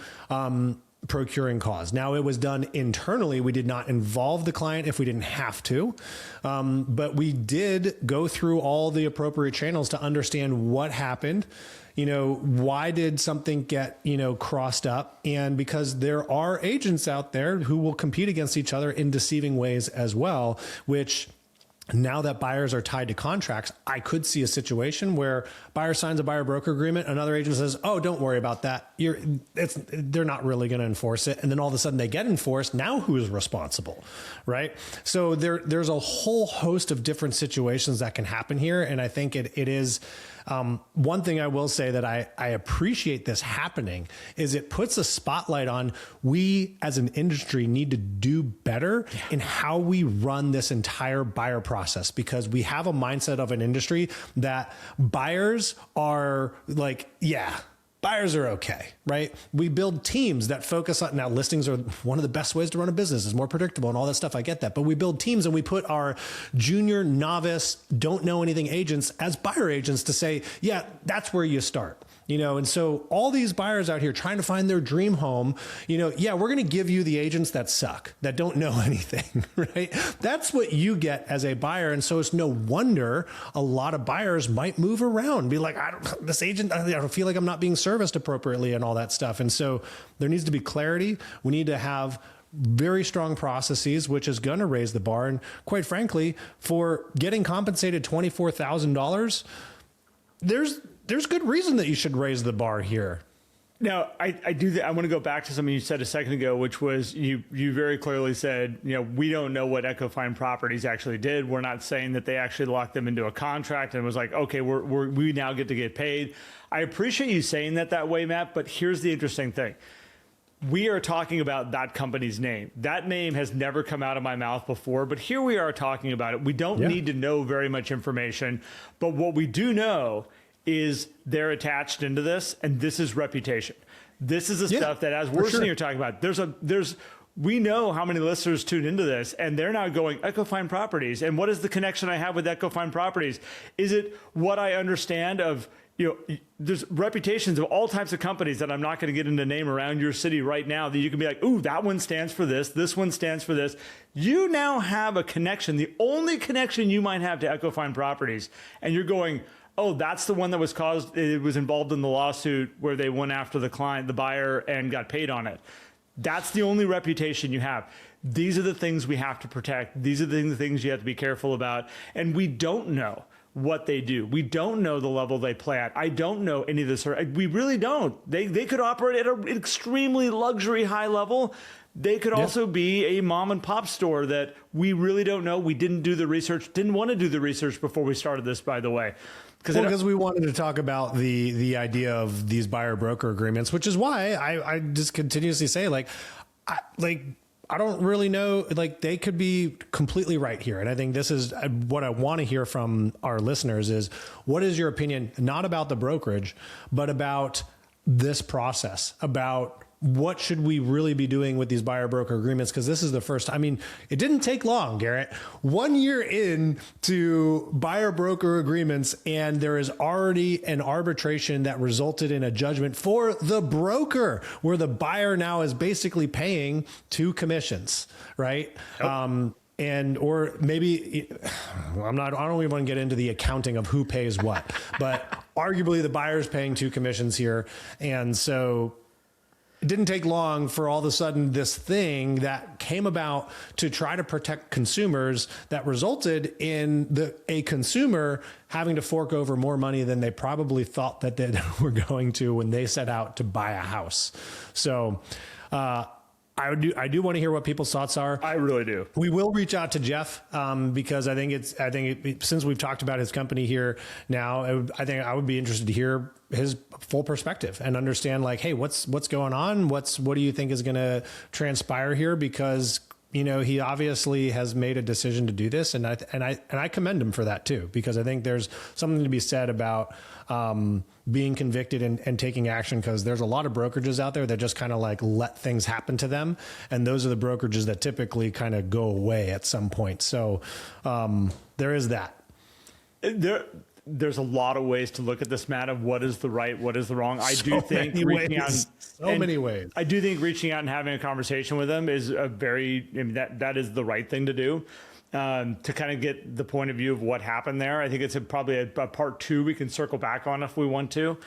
procuring cause. Now, it was done internally. We did not involve the client if we didn't have to, but we did go through all the appropriate channels to understand what happened. Why did something get, crossed up? And because there are agents out there who will compete against each other in deceiving ways as well, which, now that buyers are tied to contracts, I could see a situation where buyer signs a buyer broker agreement. Another agent says, oh, don't worry about that. They're not really going to enforce it. And then all of a sudden they get enforced. Now who is responsible? Right. So there's a whole host of different situations that can happen here. And I think it is, one thing I will say that I appreciate this happening is it puts a spotlight on, we as an industry need to do better in how we run this entire buyer process, because we have a mindset of an industry that buyers are like, buyers are okay, right? We build teams that focus on, now listings are one of the best ways to run a business. It's more predictable and all that stuff. I get that. But we build teams and we put our junior, novice, don't know anything agents as buyer agents to say, yeah, that's where you start. And so all these buyers out here trying to find their dream home, we're going to give you the agents that suck, that don't know anything, right? That's what you get as a buyer. And so it's no wonder a lot of buyers might move around, be like, I don't feel like I'm not being serviced appropriately and all that stuff. And so there needs to be clarity. We need to have very strong processes, which is going to raise the bar. And quite frankly, for getting compensated $24,000, there's good reason that you should raise the bar here. Now, I want to go back to something you said a second ago, which was you very clearly said, we don't know what Echo-Fine Properties actually did. We're not saying that they actually locked them into a contract and was like, okay, we now get to get paid. I appreciate you saying that way, Matt, but here's the interesting thing. We are talking about that company's name. That name has never come out of my mouth before, but here we are talking about it. We don't need to know very much information, but what we do know is they're attached into this, and this is reputation. This is the stuff that, as we're sitting here talking about, we know how many listeners tune into this, and they're now going, Echo-Fine Properties. And what is the connection I have with Echo-Fine Properties? Is it what I understand of, there's reputations of all types of companies that I'm not going to get into name around your city right now that you can be like, ooh, that one stands for this. This one stands for this. You now have a connection, the only connection you might have to Echo-Fine Properties. And you're going, oh, that's the one that it was involved in the lawsuit where they went after the client, the buyer, and got paid on it. That's the only reputation you have. These are the things we have to protect. These are the things you have to be careful about. And we don't know what they do. We don't know the level they play at. I don't know any of this. We really don't. They could operate at an extremely luxury high level, They could also be a mom and pop store that we really don't know. We didn't do the research, didn't want to do the research before we started this, by the way. Because we wanted to talk about the idea of these buyer broker agreements, which is why I just continuously say I don't really know, like they could be completely right here. And I think this is what I want to hear from our listeners is what is your opinion, not about the brokerage, but about this process, about what should we really be doing with these buyer broker agreements? Because this is the first, I mean, it didn't take long, Garrett. 1 year into buyer broker agreements, and there is already an arbitration that resulted in a judgment for the broker, where the buyer now is basically paying 2 commissions, right? Yep. Or maybe I don't even want to get into the accounting of who pays what, but arguably the buyer's paying 2 commissions here. And so it didn't take long for all of a sudden this thing that came about to try to protect consumers that resulted in a consumer having to fork over more money than they probably thought that they were going to when they set out to buy a house. So, I do want to hear what people's thoughts are. I really do. We will reach out to Jeff because I think since we've talked about his company here now, I think I would be interested to hear his full perspective and understand like, hey, what's going on? What do you think is going to transpire here? Because he obviously has made a decision to do this, and I commend him for that too, because I think there's something to be said about being convicted and taking action, because there's a lot of brokerages out there that just kind of like let things happen to them, and those are the brokerages that typically kind of go away at some point. So there is that. There's a lot of ways to look at this, Matt, of what is the right, what is the wrong. I do think reaching out, many ways. I do think reaching out and having a conversation with them is that is the right thing to do. To kind of get the point of view of what happened there. I think it's probably a part 2 we can circle back on if we want to.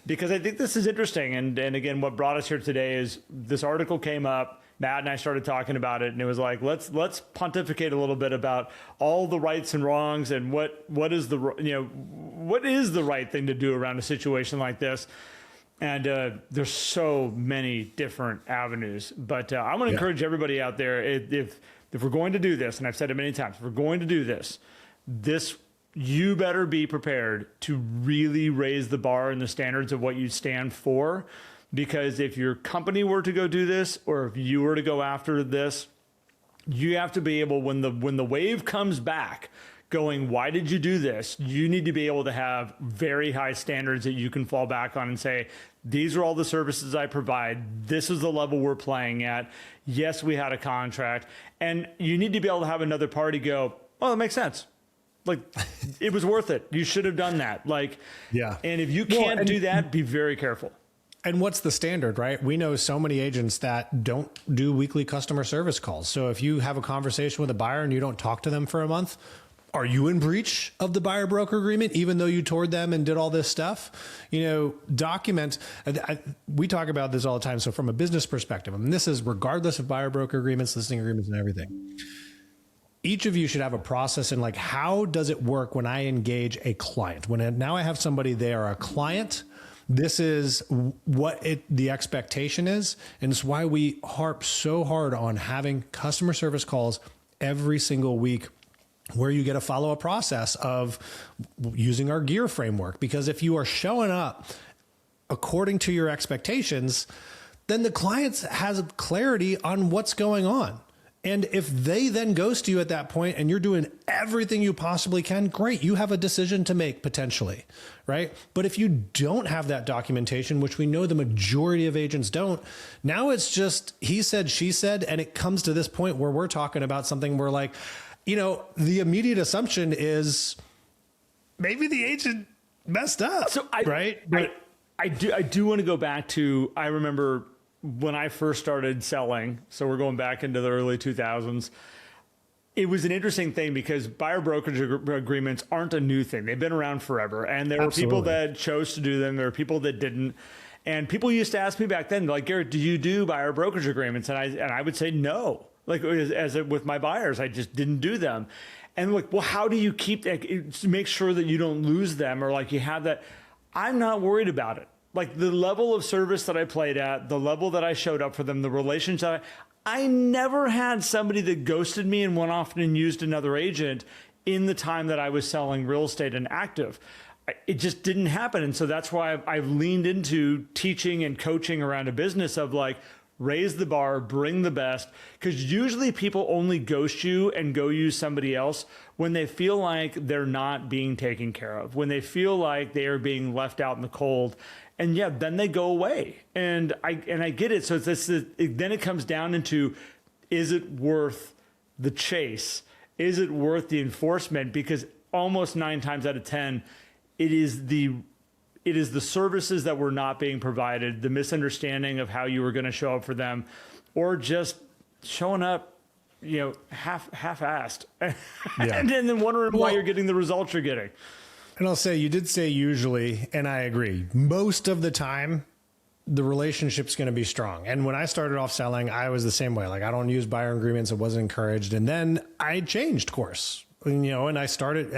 Because I think this is interesting. And again, what brought us here today is this article came up. Matt and I started talking about it, and it was like, let's pontificate a little bit about all the rights and wrongs and what is the right thing to do around a situation like this. And there's so many different avenues. But I want to encourage everybody out there, if we're going to do this, and I've said it many times, if we're going to do this, you better be prepared to really raise the bar and the standards of what you stand for. Because if your company were to go do this, or if you were to go after this, you have to be able, when the wave comes back going, why did you do this? You need to be able to have very high standards that you can fall back on and say, these are all the services I provide. This is the level we're playing at. Yes, we had a contract. And you need to be able to have another party go, oh, that makes sense. Like, it was worth it. You should have done that. And if you can't do that, be very careful. And what's the standard, right? We know so many agents that don't do weekly customer service calls. So if you have a conversation with a buyer and you don't talk to them for a month, are you in breach of the buyer broker agreement, even though you toured them and did all this stuff? Document. We talk about this all the time. So from a business perspective, and this is regardless of buyer broker agreements, listing agreements, and everything. Each of you should have a process in like, how does it work when I engage a client? Now I have somebody, they are a client. This is what the expectation is. And it's why we harp so hard on having customer service calls every single week, where you get a follow-up process of using our gear framework. Because if you are showing up according to your expectations, then the client has clarity on what's going on. And if they then ghost you at that point and you're doing everything you possibly can, great, you have a decision to make potentially, right? But if you don't have that documentation, which we know the majority of agents don't, now it's just he said, she said, and it comes to this point where we're talking about something where like, the immediate assumption is maybe the agent messed up, right? But I do want to go back to, I remember when I first started selling, so we're going back into the early 2000s, it was an interesting thing because buyer brokerage agreements aren't a new thing. They've been around forever. And there were people that chose to do them. There were people that didn't. And people used to ask me back then, like, Garrett, do you do buyer brokerage agreements? And I would say no. Like, with my buyers, I just didn't do them. And like, well, how do you keep that, make sure that you don't lose them, or like you have that? I'm not worried about it. like the level of service that I played at, the level that I showed up for them, the relationship, I never had somebody that ghosted me and went off and used another agent in the time that I was selling real estate and active. It just didn't happen. And so that's why I've leaned into teaching and coaching around a business of like, raise the bar, bring the best. Because usually people only ghost you and go use somebody else when they feel like they're not being taken care of, when they feel like they are being left out in the cold. And yeah, then they go away. And I get it. So then it comes down into, is it worth the chase? Is it worth the enforcement? Because almost 9 times out of 10, it is the services that were not being provided, the misunderstanding of how you were going to show up for them, or just showing up, half-assed, yeah. and then wondering why you're getting the results you're getting. And I'll say, you did say usually, and I agree, most of the time, the relationship's going to be strong. And when I started off selling, I was the same way. Like, I don't use buyer agreements. It wasn't encouraged. And then I changed course, and I started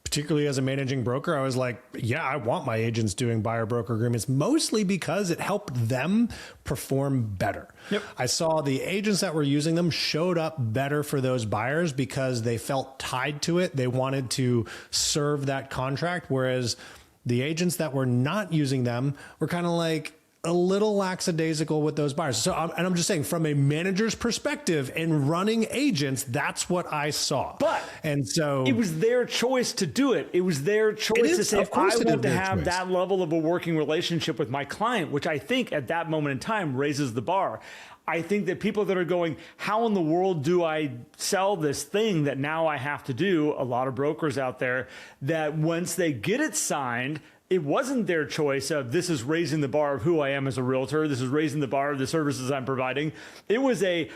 particularly as a managing broker. I was like, yeah, I want my agents doing buyer broker agreements, mostly because it helped them perform better. Yep. I saw the agents that were using them showed up better for those buyers because they felt tied to it. They wanted to serve that contract. Whereas the agents that were not using them were kind of like a little lackadaisical with those buyers. So, I'm just saying, from a manager's perspective and running agents, that's what I saw. And so it was their choice to do it. It was their choice to say, I want to have that level of a working relationship with my client, which I think at that moment in time raises the bar. I think that people that are going, how in the world do I sell this thing that now I have to do? A lot of brokers out there that once they get it signed, it wasn't their choice of, this is raising the bar of who I am as a realtor. This is raising the bar of the services I'm providing. It was I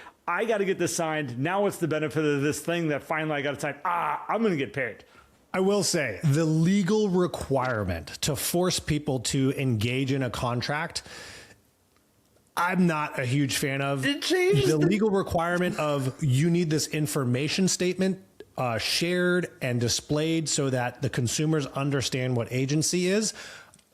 got to get this signed. Now what's the benefit of this thing that finally I got to sign? I'm going to get paid. I will say, the legal requirement to force people to engage in a contract, I'm not a huge fan of. It changed. The legal requirement of, you need this information statement shared and displayed so that the consumers understand what agency is.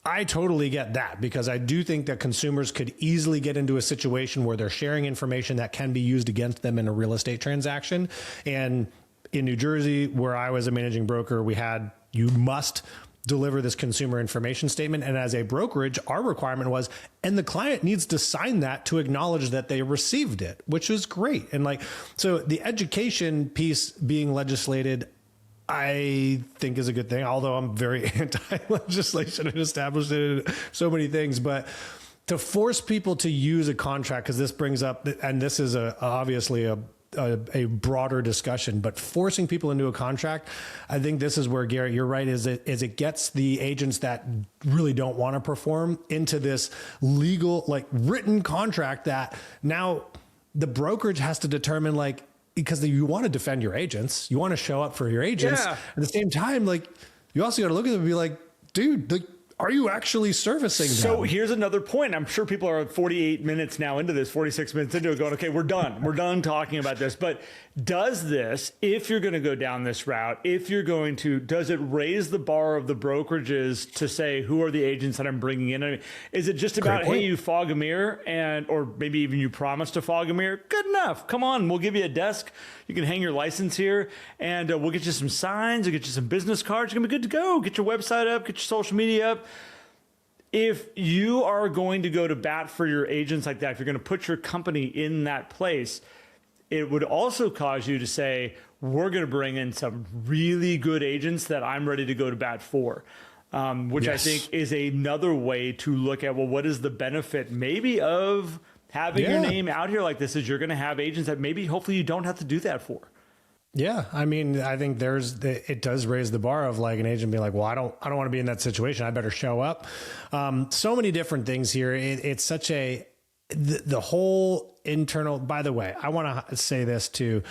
I totally get that, because I do think that consumers could easily get into a situation where they're sharing information that can be used against them in a real estate transaction. And in New Jersey, where I was a managing broker, you must deliver this consumer information statement. And as a brokerage, our requirement was, and the client needs to sign that to acknowledge that they received it, which was great. And so the education piece being legislated, I think is a good thing, although I'm very anti-legislation and establishing so many things. But to force people to use a contract, because this brings up, and this is obviously a broader discussion, but forcing people into a contract, I think this is where, Garrett, you're right, is it gets the agents that really don't want to perform into this legal, written contract that now the brokerage has to determine, because you want to defend your agents, you want to show up for your agents. Yeah. At the same time, you also got to look at them and be like, dude, are you actually servicing them? So here's another point. I'm sure people are 48 minutes now into this, 46 minutes into it, going, okay, we're done. We're done talking about this. But does this, if you're going to go down this route, does it raise the bar of the brokerages to say, who are the agents that I'm bringing in? I mean, is it just about, hey, you fog a mirror, or maybe even you promise to fog a mirror? Good enough. Come on, we'll give you a desk. You can hang your license here, and we'll get you some signs, we'll get you some business cards. You're going to be good to go. Get your website up, get your social media up. If you are going to go to bat for your agents like that, if you're going to put your company in that place, it would also cause you to say, we're going to bring in some really good agents that I'm ready to go to bat for, which yes. I think is another way to look at, well, what is the benefit maybe of having your name out here like this? Is you're going to have agents that maybe hopefully you don't have to do that for. Yeah. I mean, I think it does raise the bar of an agent being like, well, I don't want to be in that situation. I better show up. So many different things here. It's such the whole internal, by the way, I want to say this to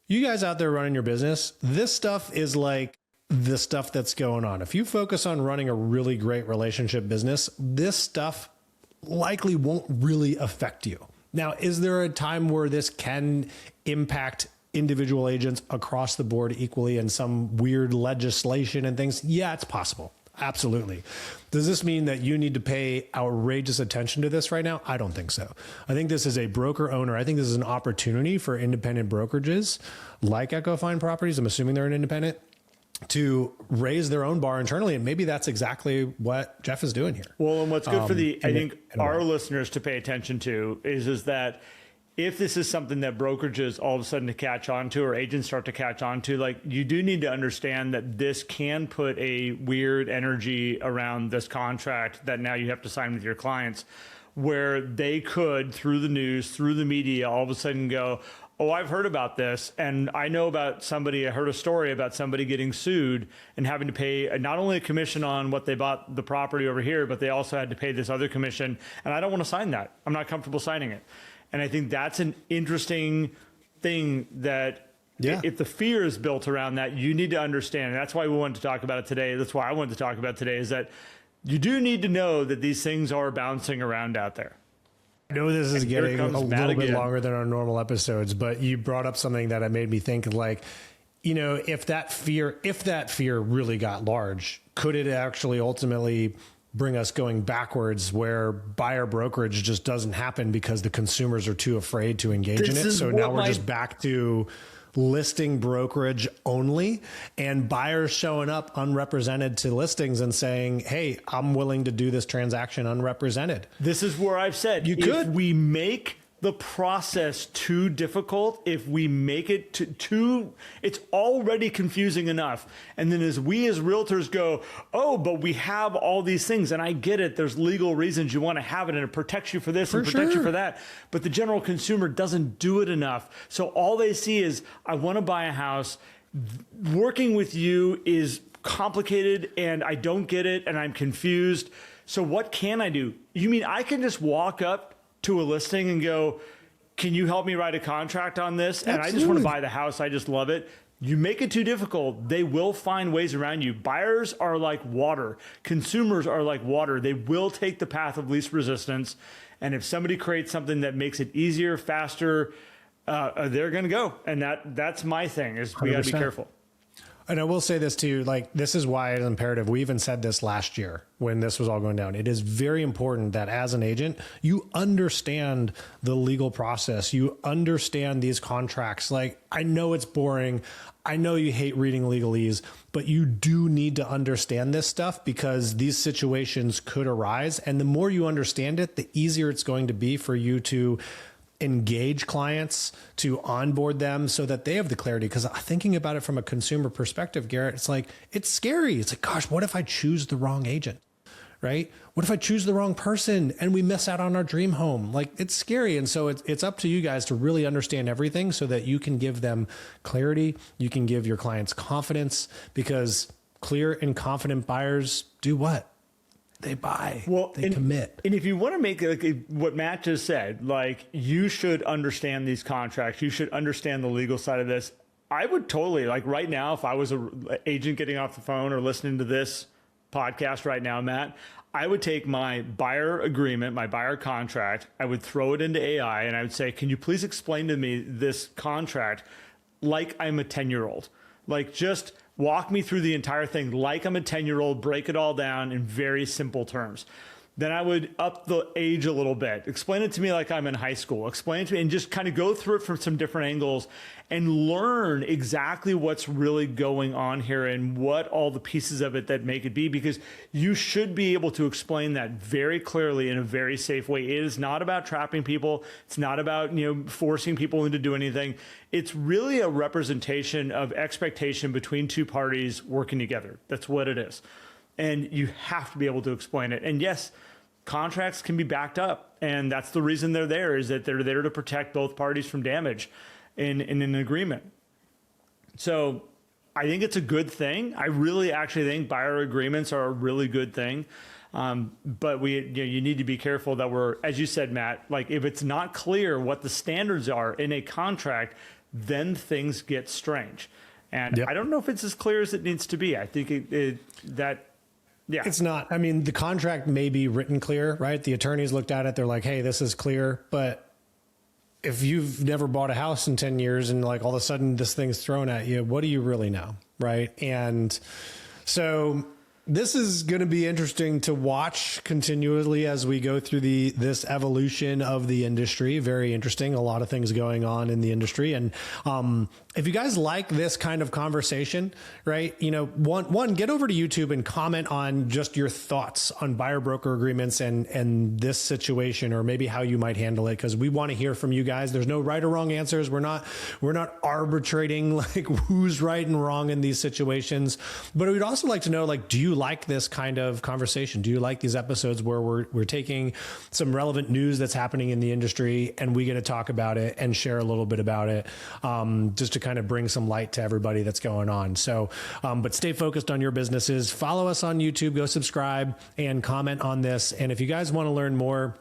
you guys out there running your business. This stuff is the stuff that's going on. If you focus on running a really great relationship business, this stuff likely won't really affect you. Now, is there a time where this can impact individual agents across the board equally in some weird legislation and things? Yeah, it's possible. Absolutely. Does this mean that you need to pay outrageous attention to this right now? I don't think so. I think this is a broker owner. I think this is an opportunity for independent brokerages like Echo Fine Properties. I'm assuming they're an independent, to raise their own bar internally. And maybe that's exactly what Jeff is doing here. Well, and what's good for I think our listeners to pay attention to is that if this is something that brokerages all of a sudden to catch on to, or agents start to catch on to, like, you do need to understand that this can put a weird energy around this contract that now you have to sign with your clients, where they could, through the news, through the media, all of a sudden go, oh, I've heard about this. And I know about somebody, I heard a story about somebody getting sued and having to pay not only a commission on what they bought the property over here, but they also had to pay this other commission. And I don't want to sign that. I'm not comfortable signing it. And I think that's an interesting thing that if the fear is built around that, you need to understand. And that's why we wanted to talk about it today. That's why I wanted to talk about it today, is that you do need to know that these things are bouncing around out there. I know this is getting a little bit longer than our normal episodes, but you brought up something that made me think, like, you know, if that fear really got large, could it actually ultimately bring us going backwards, where buyer brokerage just doesn't happen because the consumers are too afraid to engage in it? So now we're just back to listing brokerage only, and buyers showing up unrepresented to listings and saying, hey, I'm willing to do this transaction unrepresented. This is where I've said, if we make the process too difficult, if we make it too, it's already confusing enough. And then as realtors go, oh, but we have all these things, and I get it, there's legal reasons you want to have it, and it protects you for this and protects you for that. But the general consumer doesn't do it enough. So all they see is, I want to buy a house. Working with you is complicated, and I don't get it, and I'm confused. So what can I do? You mean I can just walk up to a listing and go, can you help me write a contract on this? And I just want to buy the house. I just love it. You make it too difficult, they will find ways around you. Buyers are like water. Consumers are like water. They will take the path of least resistance. And if somebody creates something that makes it easier, faster, they're going to go. And that's my thing, is we got to be careful. And I will say this too, like, this is why it's imperative. We even said this last year when this was all going down. It is very important that as an agent, you understand the legal process. You understand these contracts. Like, I know it's boring. I know you hate reading legalese, but you do need to understand this stuff, because these situations could arise. And the more you understand it, the easier it's going to be for you to engage clients, to onboard them so that they have the clarity. Because thinking about it from a consumer perspective, Garrett, it's like, it's scary. It's like, gosh, what if I choose the wrong agent, right? What if I choose the wrong person and we miss out on our dream home? Like, it's scary. And so it's up to you guys to really understand everything so that you can give them clarity. You can give your clients confidence, because clear and confident buyers do what? They buy. Well, they commit. And if you want to make what Matt just said, like, you should understand these contracts. You should understand the legal side of this. I would totally, like, right now, if I was an agent getting off the phone or listening to this podcast right now, Matt, I would take my buyer agreement, my buyer contract, I would throw it into AI, and I would say, can you please explain to me this contract like I'm a 10-year-old? Like, just walk me through the entire thing like I'm a 10-year-old, break it all down in very simple terms. Then I would up the age a little bit. Explain it to me like I'm in high school. Explain it to me and just kind of go through it from some different angles and learn exactly what's really going on here and what all the pieces of it that make it be, because you should be able to explain that very clearly in a very safe way. It is not about trapping people. It's not about, forcing people into do anything. It's really a representation of expectation between two parties working together. That's what it is. And you have to be able to explain it. And yes, contracts can be backed up. And that's the reason they're there, is that they're there to protect both parties from damage in an agreement. So I think it's a good thing. I really actually think buyer agreements are a really good thing. But you need to be careful that we're, as you said, Matt, like, if it's not clear what the standards are in a contract, then things get strange. And I don't know if it's as clear as it needs to be. I think it's not. I mean, the contract may be written clear, right? The attorneys looked at it. They're like, hey, this is clear. But if you've never bought a house in 10 years and, like, all of a sudden this thing's thrown at you, what do you really know? Right. And so this is going to be interesting to watch continually as we go through this evolution of the industry. Very interesting. A lot of things going on in the industry. And if you guys like this kind of conversation, right, one, get over to YouTube and comment on just your thoughts on buyer broker agreements and this situation, or maybe how you might handle it, because we want to hear from you guys. There's no right or wrong answers. We're not arbitrating like who's right and wrong in these situations. But we'd also like to know, like, do you like this kind of conversation? Do you like these episodes where we're taking some relevant news that's happening in the industry and we get to talk about it and share a little bit about it, just to kind of bring some light to everybody that's going on. So, but stay focused on your businesses. Follow us on YouTube, go subscribe and comment on this. And if you guys want to learn more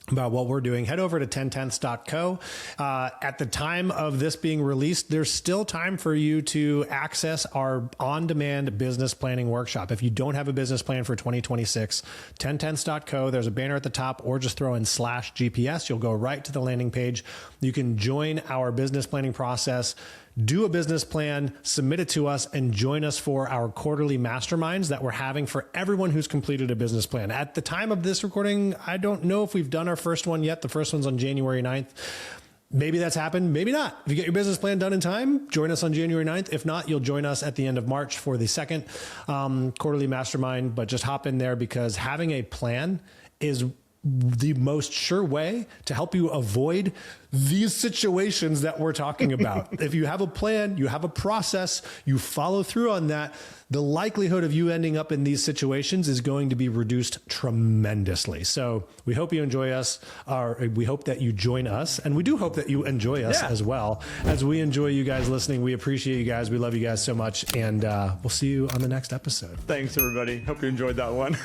about what we're doing, head over to 10tenths.co. At the time of this being released, there's still time for you to access our on-demand business planning workshop. If you don't have a business plan for 2026, 10tenths.co, there's a banner at the top, or just throw in /GPS. You'll go right to the landing page. You can join our business planning process, do a business plan, submit it to us, and join us for our quarterly masterminds that we're having for everyone who's completed a business plan. At the time of this recording, I don't know if we've done our first one yet. The first one's on January 9th. Maybe that's happened, maybe not. If you get your business plan done in time, join us on January 9th. If not, you'll join us at the end of March for the second quarterly mastermind. But just hop in there, because having a plan is the most sure way to help you avoid these situations that we're talking about. If you have a plan, you have a process, you follow through on that, the likelihood of you ending up in these situations is going to be reduced tremendously. So we hope you enjoy us, or we hope that you join us, and we do hope that you enjoy us as well as we enjoy you guys listening. We appreciate you guys. We love you guys so much, and we'll see you on the next episode. Thanks, everybody. Hope you enjoyed that one.